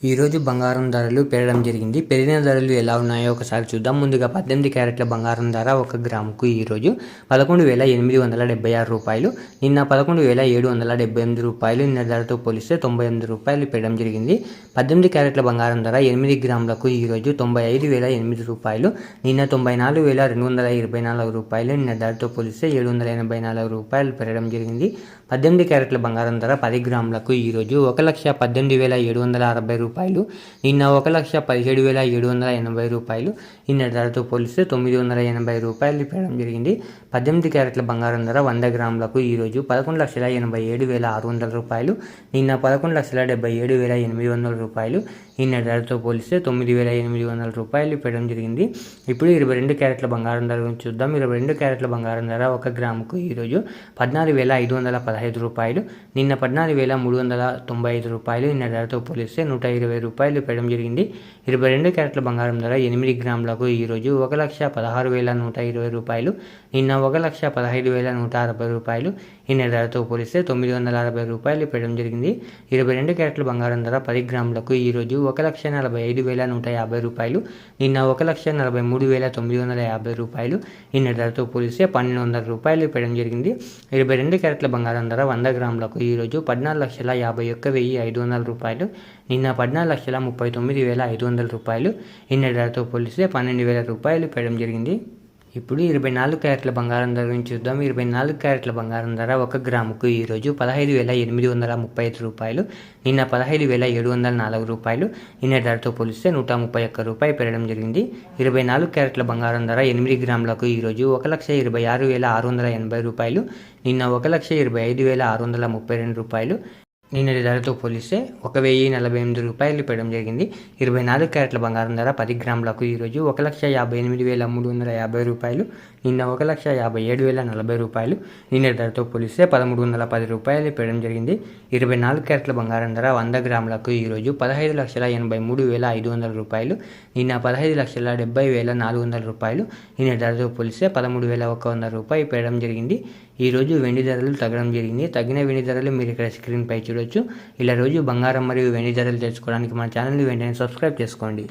ఈరోజు బంగారం ధరలు పెరగడం జరిగింది. పెరిగిన ధరలు ఎలా ఉన్నాయో ఒకసారి చూద్దాం. ముందుగా 18 క్యారెట్ల బంగారం ధర 1 గ్రాముకు ఈరోజు 11,876 రూపాయలు. నిన్న 11,778 రూపాయలు. నిన్న ధరతో పోలిస్తే 98 రూపాయలు పెరగడం జరిగింది. 18 క్యారెట్ల బంగారం ధర 8 గ్రాములకు ఈరోజు 95,008 రూపాయలు. నిన్న 94,224 రూపాయలు. నిన్న ధరతో పోలిస్తే 784 రూపాయలు పెరగడం జరిగింది. 18 క్యారెట్ల బంగారం ధర 10 గ్రాములకు ఈరోజు 1,18,760 రూపాయలు. నిన్న 1,17,780 రూపాయలు. నిన్న ధరతో పోలిస్తే 980 రూపాయలు పెరగడం జరిగింది. 18 క్యారెట్ల బంగారం ధర 100 గ్రాములకు ఈరోజు 11,87,600 రూపాయలు. నిన్న 11,77,800 రూపాయలు. నిన్న ధరతో పోలిస్తే 9,800 రూపాయలు పెరగడం జరిగింది. ఇప్పుడు 22 క్యారెట్ల బంగారం ధర గురించి చూద్దాం. 22 క్యారెట్ల బంగారం ధర 1 గ్రాముకు ఈరోజు 14,515 రూపాయలు. నిన్న 14,395 రూపాయలు. నిన్న ధరతో పోలిస్తే 120 రూపాయలు పెరగడం జరిగింది. 22 క్యారెట్ల బంగారం ధర 8 గ్రాములకు ఈరోజు 1,16,120 రూపాయలు. నిన్న 1,15,160 రూపాయలు. నిన్న ధరతో పోలిస్తే 960 రూపాయలు పెరగడం జరిగింది. 22 క్యారెట్ల బంగారం ధర 10 గ్రాములకు ఈరోజు 1,45,150 రూపాయలు. నిన్న 1,43,950 రూపాయలు. నిన్న ధరతో పోలిస్తే 1,200 రూపాయలు పెరగడం జరిగింది. 22 క్యారెట్ల బంగారం ధర 100 గ్రాములకు ఈరోజు 14,51,500 రూపాయలు. నిన్న 14,39,500 రూపాయలు. నిన్న ధరతో పోలిస్తే 12,000 రూపాయలు పెరగడం జరిగింది. ఇప్పుడు 24 క్యారెట్ల బంగారం ధర గురించి చూద్దాం. 24 క్యారెట్ల బంగారం ధర 1 గ్రాముకు ఈరోజు 15,835 రూపాయలు. నిన్న 15,704 రూపాయలు. నిన్న ధరతో పోలిస్తే 131 రూపాయలు పెరగడం జరిగింది. 24 క్యారెట్ల బంగారం ధర 8 గ్రాములకు ఈరోజు 1,26,680 రూపాయలు. నిన్న 1,25,632 రూపాయలు. నిన్నటి ధరతో పోలిస్తే 1,048 రూపాయలు పెరగడం జరిగింది. 24 క్యారెట్ల బంగారం ధర 10 గ్రాములకు ఈరోజు 1,58,350 రూపాయలు. నిన్న 1,57,040 రూపాయలు. నిన్న ధరతో పోలిస్తే 1,310 రూపాయలు పెరగడం జరిగింది. 24 క్యారెట్ల బంగారం ధర 100 గ్రాములకు ఈరోజు 15,83,500 రూపాయలు. నిన్న 15,70,400 రూపాయలు. నిన్న ధరతో పోలిస్తే 13,100 రూపాయలు పెరగడం జరిగింది. ఈరోజు వెండి ధరలు తగ్గడం జరిగింది. తగ్గిన వెండి ధరలు మీరు ఇక్కడ స్క్రీన్ పై చూడొచ్చు. ఇలా రోజు బంగారం మరియు వెండి ధరలు తెలుసుకోవడానికి మన ఛానల్ని వెంటనే సబ్స్క్రైబ్ చేసుకోండి.